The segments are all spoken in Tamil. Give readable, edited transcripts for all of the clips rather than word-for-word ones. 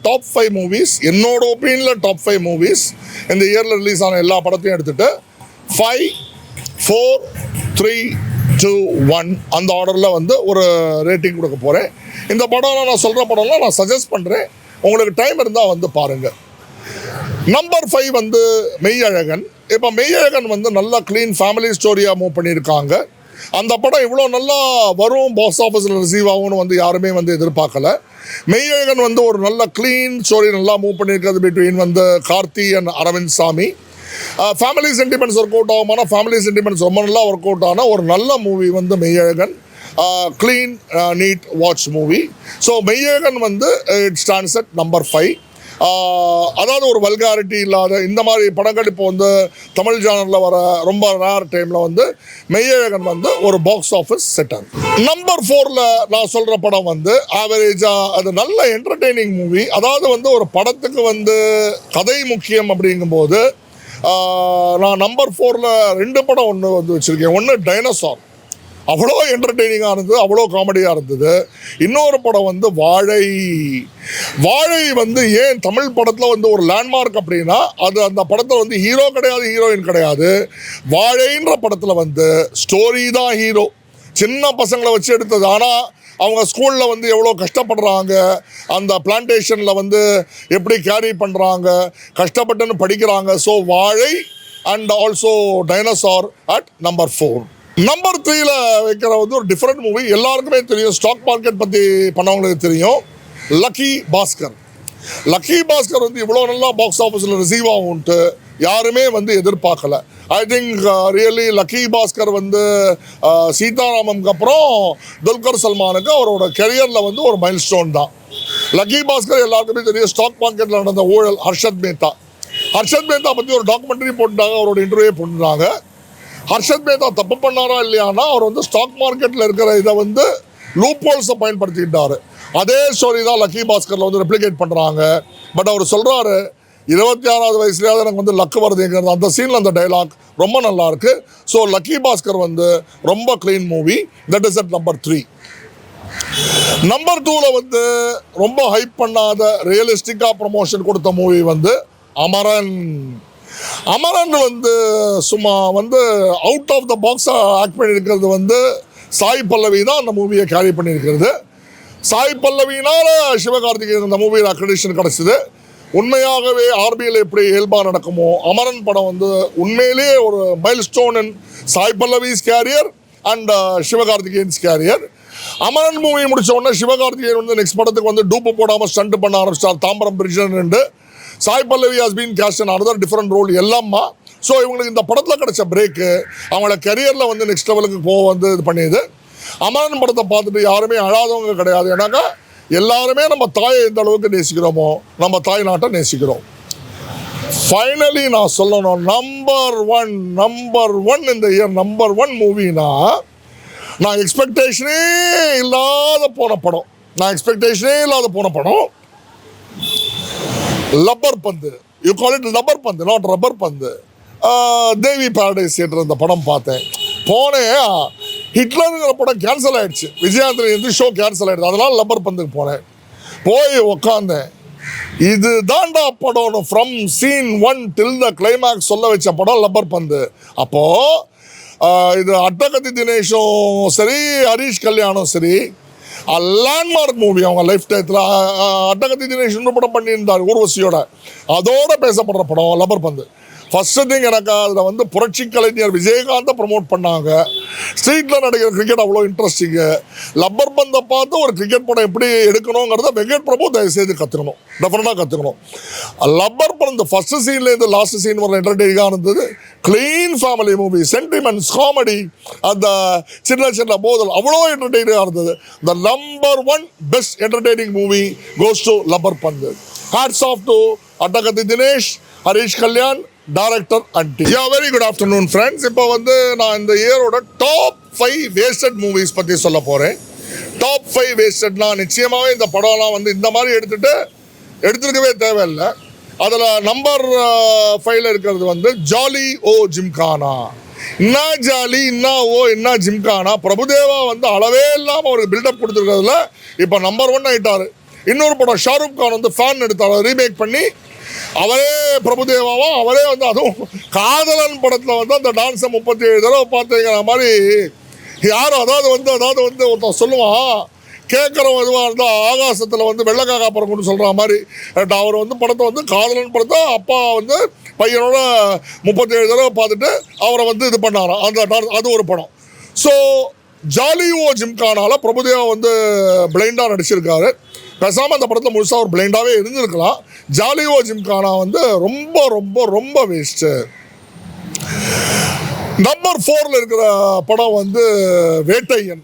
டாப் 5 மூவிஸ், என்னோட ஒப்பீனியனில் டாப் 5 மூவிஸ் இந்த இயரில் ரிலீஸ் ஆன எல்லா படத்தையும் எடுத்துகிட்டு 5, 4, 3, 2, 1 அந்த ஆர்டரில் வந்து ஒரு ரேட்டிங் கொடுக்க போகிறேன். இந்த படம்லாம் நான் சொல்கிற படம்லாம் நான் சஜஸ்ட் பண்ணுறேன், உங்களுக்கு டைம் இருந்தால் வந்து பாருங்கள். நம்பர் 5 வந்து மெய்யழகன். இப்போ மெய்யழகன் வந்து நல்லா க்ளீன் ஃபேமிலி ஸ்டோரியாக மூவ் பண்ணியிருக்காங்க. அந்த படம் இவ்வளோ நல்லா வரும், பாக்ஸ் ஆஃபீஸில் ரிசீவ் ஆகும்னு வந்து யாருமே வந்து எதிர்பார்க்கல. மெய்யழகன் வந்து ஒரு நல்ல க்ளீன் ஸ்டோரி நல்லா மூவ் பண்ணியிருக்கிறது பிட்வீன் வந்து Karthi and Arvind Swami. Family sentiments work out ஆகுமான ஃபேமிலி சென்டிமெண்ட்ஸ் ரொம்ப நல்லா ஒர்க் அவுட் ஆன ஒரு நல்ல மூவி வந்து Meiyazhagan. Clean neat watch movie. So Meiyazhagan வந்து இட் ஸ்டாண்ட்ஸ் அட் நம்பர் 5. அதாவது ஒரு வல்காரிட்டி இல்லாத இந்த மாதிரி படங்கள் இப்போ வந்து தமிழ் ஜானரில் வர ரொம்ப ரேர் டைமில் வந்து மெய்யழகன் வந்து ஒரு பாக்ஸ் ஆஃபீஸ் செட்டர். நம்பர் 4ல் நான் சொல்கிற படம் வந்து ஆவரேஜாக அது நல்ல என்டர்டெய்னிங் மூவி. அதாவது வந்து ஒரு படத்துக்கு வந்து கதை முக்கியம் அப்படிங்கும்போது நான் நம்பர் 4ல் 2 படம் ஒன்று வந்து வச்சுருக்கேன். ஒன்று டைனோசார், அவ்வளோ என்டர்டெய்னிங்காக இருந்தது, அவ்வளோ காமெடியாக இருந்தது. இன்னொரு படம் வந்து வாழை வந்து ஏன் தமிழ் படத்தில் வந்து ஒரு லேண்ட்மார்க் அப்படின்னா அது அந்த படத்தில் வந்து ஹீரோ கிடையாது, ஹீரோயின் கிடையாது. வாழைன்ற படத்தில் வந்து ஸ்டோரி தான் ஹீரோ, சின்ன பசங்களை வச்சு எடுத்தது. ஆனால் அவங்க ஸ்கூலில் வந்து எவ்வளோ கஷ்டப்படுறாங்க, அந்த பிளான்டேஷனில் வந்து எப்படி கேரி பண்ணுறாங்க, கஷ்டப்பட்டுன்னு படிக்கிறாங்க. So Vaazhai and also dinosaur at number 4. Number 3ல் வைக்கிற வந்து ஒரு டிஃப்ரெண்ட் மூவி, எல்லாருக்குமே தெரியும், ஸ்டாக் மார்க்கெட் பற்றி பண்ணவங்களுக்கு தெரியும், லக்கி பாஸ்கர். லக்கி பாஸ்கர் வந்து இவ்வளோ நல்லா பாக்ஸ் ஆஃபீஸில் ரிசீவ் ஆகும்ன்ட்டு யாருமே வந்து எதிர்பார்க்கல. I think really lucky Bhaskar வந்து சீதாராமனுக்கு அப்புறம் துல்கர் சல்மானுக்கு அவரோட கெரியரில் வந்து ஒரு மைல் ஸ்டோன் தான். லக்கி பாஸ்கர் எல்லாருக்குமே தெரியும், ஸ்டாக் மார்க்கெட்டில் நடந்த ஊழல். ஹர்ஷத் மேத்தா பற்றி ஒரு டாக்குமெண்ட்ரி போட்டுட்டாங்க, அவரோட இன்டர்வியூ போட்டுட்டாங்க. ஹர்ஷத் மேத்தா தப்பு பண்ணாரா இல்லையானா அவர் வந்து ஸ்டாக் மார்க்கெட்டில் இருக்கிற இதை வந்து லூப் ஹோல்ஸை பயன்படுத்திக்கிட்டாரு. அதே ஸ்டோரி தான் லக்கி பாஸ்கரில் வந்து ரெப்ளிகேட் பண்ணுறாங்க. பட் அவர் சொல்கிறாரு 26வது வயசுலேயாவது எனக்கு வந்து லக்கு வருதுங்கிறது. அந்த சீனில் அந்த டைலாக் ரொம்ப நல்லாயிருக்கு. ஸோ லக்கி பாஸ்கர் வந்து ரொம்ப clean movie. That is at number 3. Number 2ல் வந்து ரொம்ப ஹைப் பண்ணாத ரியலிஸ்டிக்காக ப்ரமோஷன் கொடுத்த மூவி வந்து அமரன் வந்து சும்மா வந்து அவுட் ஆஃப் த பாக்ஸாக ஆக்ட் பண்ணியிருக்கிறது வந்து சாய் பல்லவி தான் அந்த மூவியை கேரி பண்ணியிருக்கிறது. சாய் பல்லவினால் சிவகார்த்திகேயன் அந்த மூவியில் அக்ரெடிஷன் கிடச்சிது. உண்மையாகவே ஆர்பியில் எப்படி இயல்பாக நடக்குமோ அமரன் படம் வந்து உண்மையிலேயே ஒரு milestone in Sai Pallavi's career and Sivakarthikeyan's career. Amaran movie முடித்த உடனே சிவகார்த்திகேயன் வந்து நெக்ஸ்ட் படத்துக்கு வந்து டூப்பு போடாமல் ஸ்டண்ட் பண்ண ஆரம்பிச்சிட்டார். தாம்பரம் பிரிட்ஜன் Sai Pallavi has been cast in another different role எல்லாமா. ஸோ இவங்களுக்கு இந்த படத்தில் கிடைச்ச பிரேக்கு அவங்களோட கரியரில் வந்து நெக்ஸ்ட் லெவலுக்கு வந்து இது பண்ணியது. அமரன் படத்தை பார்த்துட்டு யாருமே அழாதவங்க கிடையாது. ஏன்னாக்கா எல்லாருமே நம்ம தாயை எந்த அளவுக்கு நேசிக்கிறோமோ நம்ம தாய் நாட்டை நேசிக்கிறோம். ஃபைனலி நான் சொல்லணும், நம்பர் ஒன் இந்த இயர் நம்பர் 1 மூவினா நான் எக்ஸ்பெக்டேஷனே இல்லாத போன படம் லப்பர் பந்து. யூ கால் இட் லப்பர் பந்து, நாட் ரப்பர் பந்து. தேவி பாரடைஸ் தியேட்டர் இந்த படம் பார்த்தேன். போனேன், ஹிட்லருங்கிற படம் கேன்சல் ஆகிடுச்சு, விஜயாந்திரன் வந்து ஷோ கேன்சல் ஆகிடுச்சு. அதனால் லப்பர் பந்துக்கு போய் உக்காந்தேன். இது தாண்டா படம், from scene 1 till the climax சொல்ல வச்ச படம் லப்பர் பந்து. அப்போது இது அட்டகத்தி தினேஷும் சரி ஹரீஷ் கல்யாணும் சரி லேண்ட்மார்க் மூவி அவங்க லைஃப் டயத்தில். அட்டகத்தி தினேஷ் இன்னும் படம் பண்ணியிருந்தார் ஊர்வசியோட, அதோட பேசப்படுற படம் லப்பர் பந்து. ஃபஸ்ட்டு திங் எனக்கு அதில் வந்து புரட்சி கலைஞர் விஜயகாந்தை ப்ரமோட் பண்ணாங்க. ஸ்ட்ரீட்டில் நடக்கிற கிரிக்கெட் அவ்வளோ இன்ட்ரெஸ்டிங்கு. லப்பர் பந்தை பார்த்து ஒரு கிரிக்கெட் படம் எப்படி எடுக்கணுங்கிறத வெங்கட் பிரபு தயவுசெய்து கற்றுக்கணும், டெஃபினட்டாக கற்றுக்கணும். லப்பர் பந்து ஃபஸ்ட்டு சீன்லேருந்து லாஸ்ட் சீன் வர என்டர்டெய்னிங்காக இருந்தது. Clean family movie, sentiments, comedy, அந்த சின்ன மோதல் அவ்வளோ என்டர்டெய்னிங்காக இருந்தது. The number 1 best entertaining movie goes to Lubber Pandhu. Hats off to Attakathi Dinesh, Harish Kalyan, director and team. Very good afternoon friends. இப்போ வந்து நான் இந்த இயரோட டாப் 5 வேஸ்டட் மூவிஸ் பற்றி சொல்ல போகிறேன். டாப் 5 வேஸ்டட்னா நிச்சயமாகவே இந்த படம்லாம் வந்து இந்த மாதிரி எடுத்துருக்கவே தேவையில்லை. அதில் நம்பர் 5ல் இருக்கிறது வந்து ஜாலி ஓ ஜிம்கானா. என்ன ஜாலி, என்ன ஜிம்கானா. பிரபுதேவா வந்து அளவே இல்லாமல் ஒரு பில்டப் கொடுத்துருக்கிறதுல இப்போ நம்பர் 1 ஆகிட்டார். இன்னொரு படம் ஷாருக் கான் வந்து ஃபேன் எடுத்தார், ரீமேக் பண்ணி அவரே பிரபுதேவாவா அவரே வந்து அதுவும் காதலன் படத்தில் வந்து அந்த டான்ஸை 37 தடவை பார்த்தீங்கிற மாதிரி யாரும் அதாவது வந்து ஒருத்தன் சொல்லுவான், கேட்குறவன் இதுவாக இருந்தால் ஆகாசத்தில் வந்து வெள்ளக்காக்கா பறக்கும்னு சொல்கிற மாதிரி அவர் வந்து படத்தை வந்து காதலன் படத்தை அப்பா வந்து பையனோட 37 தடவை பார்த்துட்டு அவரை வந்து இது பண்ணாராம் அந்த டான்ஸ், அது ஒரு படம். ஸோ ஜாலியோ ஜிம்கானால பிரபுதேவா வந்து பிளைண்டாக நடிச்சிருக்காரு. பேசாமல் அந்த படத்தில் முழுசாக ஒரு பிளைண்டாகவே இருந்திருக்கலாம். ஜாலியோ ஜிம்கானா வந்து ரொம்ப ரொம்ப ரொம்ப வேஸ்ட்டு. நம்பர் 4ல் இருக்கிற படம் வந்து வேட்டையன்.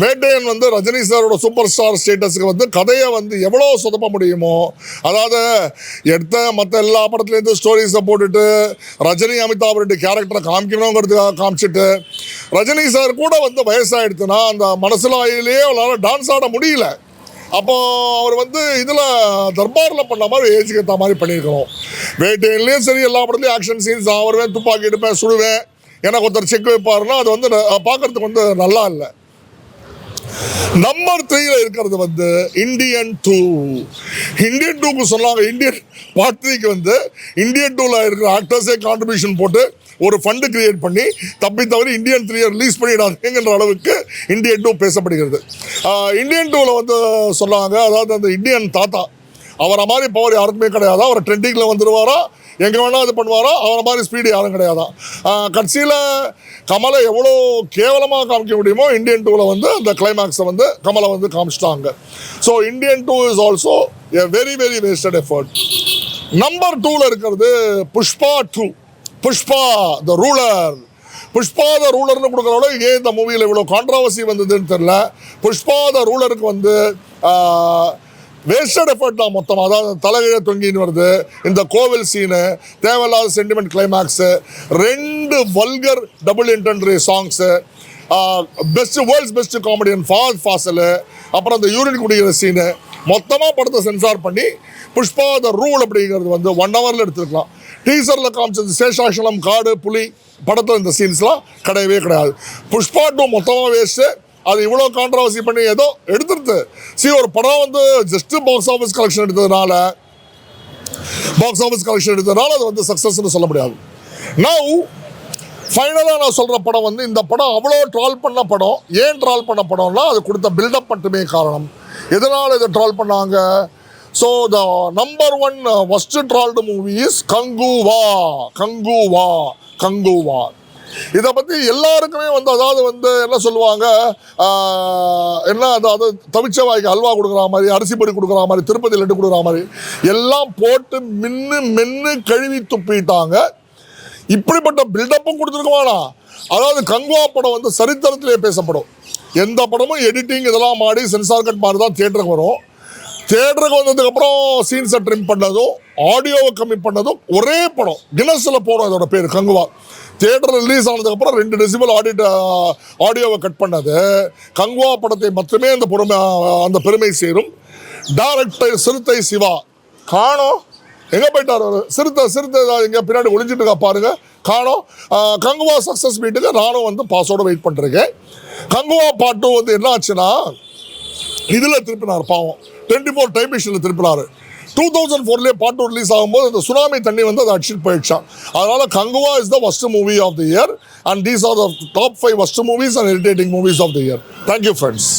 வேட்டையன் வந்து ரஜினி சாரோட சூப்பர் ஸ்டார் ஸ்டேட்டஸுக்கு வந்து கதையை வந்து எவ்வளோ சொதப்ப முடியுமோ, அதாவது எடுத்த மற்ற எல்லா படத்துலேருந்து ஸ்டோரிஸை போட்டுட்டு ரஜினி அமிதாப் ரெட்டி கேரக்டரை காமிக்கணுங்கிறதுக்காக காமிச்சிட்டு ரஜினி சார் கூட வந்து வயசாகிடுதுன்னா அந்த மனசிலாயிலேயே அவரால் டான்ஸ் ஆட முடியல. அப்போ அவர் வந்து இதில் தர்பாரில் பண்ண மாதிரி ஏஜுக்கு ஏற்ற மாதிரி பண்ணியிருக்கணும். வேட்டையிலையும் சரி எல்லா படத்துலையும் ஆக்ஷன் சீன்ஸ் நான் வருவேன், துப்பாக்கி எடுப்பேன், சுடுவேன், எனக்கு ஒருத்தர் செக் வைப்பாருன்னா அது வந்து பார்க்குறதுக்கு வந்து நல்லா இல்லை. நம்பர் 3ல இருக்கிறது வந்து இந்தியன் 2க்கு சொன்னாங்க. இந்தியன் பார்ட் 3க்கு வந்து இந்தியன் 2ல இருக்கிற ஆக்டர்ஸே கான்ட்ரிபியூஷன் போட்டு ஒரு ஃபண்டு கிரியேட் பண்ணி தவிர இந்தியன் 3 ரிலீஸ் பண்ணிடாதுங்கிற அளவுக்கு இந்தியன் 2 பேசப்படுகிறது. இந்தியன் 2ல வந்து சொன்னாங்க, அதாவது அந்த இந்தியன் தாத்தா அவரை மாதிரி பவர் யாருக்குமே கிடையாதா, அவர் ட்ரெண்டிங்கில் வந்துடுவாரா, எங்கே வேணால் இது பண்ணுவாரா, அவரை மாதிரி ஸ்பீடு யாரும் கிடையாதான். கடைசியில் கமலை எவ்வளோ கேவலமாக காமிக்க முடியுமோ இந்தியன் 2ல வந்து அந்த கிளைமேக்ஸை வந்து கமலை வந்து காமிச்சிட்டாங்க. So Indian 2 is also a very very wasted effort. Number 2ல இருக்கிறது Pushpa 2. Pushpa the ruler. Pushpa the ரூலர்னு கொடுக்குறவளோ ஏன் இந்த மூவியில் இவ்வளோ கான்ட்ரவர்சி வந்ததுன்னு தெரில. புஷ்பா த ரூலருக்கு வந்து வேஸ்டட் எஃபர்ட் தான் மொத்தமாக. அதாவது தலைகீழ தொங்கின்னு வருது, இந்த கோவில் சீனு, தேவையில்லாத sentiment climax, 2 vulgar double entendre songs, world's best comedian ஃபாஸ் ஃபாசலு, அப்புறம் அந்த யூரின் குடிக்கிற சீனு, மொத்தமாக படத்தை சென்சார் பண்ணி புஷ்பா த ரூல் அப்படிங்கிறது வந்து 1 ஹவரில் எடுத்துருக்கலாம். டீசரில் காமிச்சது சேஷாசலம், காடு, புலி, படத்தில் இந்த சீன்ஸ்லாம் கிடையவே கிடையாது. புஷ்பா 2 மொத்தமாக வேஸ்ட்டு. அது இவ்வளோ கான்ட்ரவர்சி பண்ணி ஏதோ எடுத்துருது. ஒரு படம் வந்து ஜஸ்ட்டு பாக்ஸ் ஆஃபீஸ் கலெக்ஷன் எடுத்ததுனால அது வந்து சக்ஸஸ்ன்னு சொல்ல முடியாது. நவ் ஃபைனலாக நான் சொல்கிற படம் வந்து இந்த படம் அவ்வளோ ட்ரால் பண்ண படம். ஏன் ட்ரால் பண்ண படம்னா அது கொடுத்த பில்டப் மட்டுமே காரணம். எதனால் இதை ட்ரால் பண்ணாங்க? So the number 1 first trolled movie is Kanguva. இதை பற்றி எல்லாருக்குமே வந்து அதாவது வந்து என்ன சொல்லுவாங்க, என்ன அதாவது தவிச்ச வாய்க்கு அல்வா கொடுக்குற மாதிரி, அரிசி பொடி கொடுக்குற மாதிரி, திருப்பதி லட்டு கொடுக்குற மாதிரி எல்லாம் போட்டு மென்று கழுவி துப்பிட்டாங்க. இப்படிப்பட்ட பில்டப்பும் கொடுத்துருக்குவானா? அதாவது கங்குவா படம் வந்து சரித்திரத்திலே பேசப்படும். எந்த படமும் எடிட்டிங் இதெல்லாம் மாடி சென்சார் கட் மாதிரி தான் தியேட்டருக்கு வரும். தியேட்டருக்கு வந்ததுக்கப்புறம் சீன்ஸை ட்ரிம் பண்ணதும் ஆடியோவை கம்மி பண்ணதும் ஒரே படம். கினஸில் போடும் இதோட பேர் கங்குவா. தியேட்டர் ரிலீஸ் ஆனதுக்கப்புறம் 2 டெசிபல் ஆடியோவை கட் பண்ணது கங்குவா படத்தை மட்டுமே அந்த பெருமை சேரும். டைரக்டர் சிறுத்தை சிவா காணோம், எங்கே போயிட்டார் அவர்? சிறுத்தை இங்கே பின்னாடி ஒளிஞ்சிட்டு இருக்கா பாருங்க, காணோம். கங்குவா சக்ஸஸ் மீட்டுக்கு நானும் வந்து பாஸோட வெயிட் பண்ணிருக்கேன். கங்குவா பார்ட் 2 வந்து என்ன ஆச்சுன்னா இதில் திருப்பினார், பாவம் 24 டைம் மிஷினில் திருப்பினார். 2004 பார்ட் 2 ரிலீஸ் ஆகும்போது அந்த சுனாமி தண்ணி வந்து அதை அடிச்சுட்டு போயிடுச்சான். அதனால Kanguva is the first movie of the year and these are the top 5 first movies and irritating movies of the year. Thank you friends.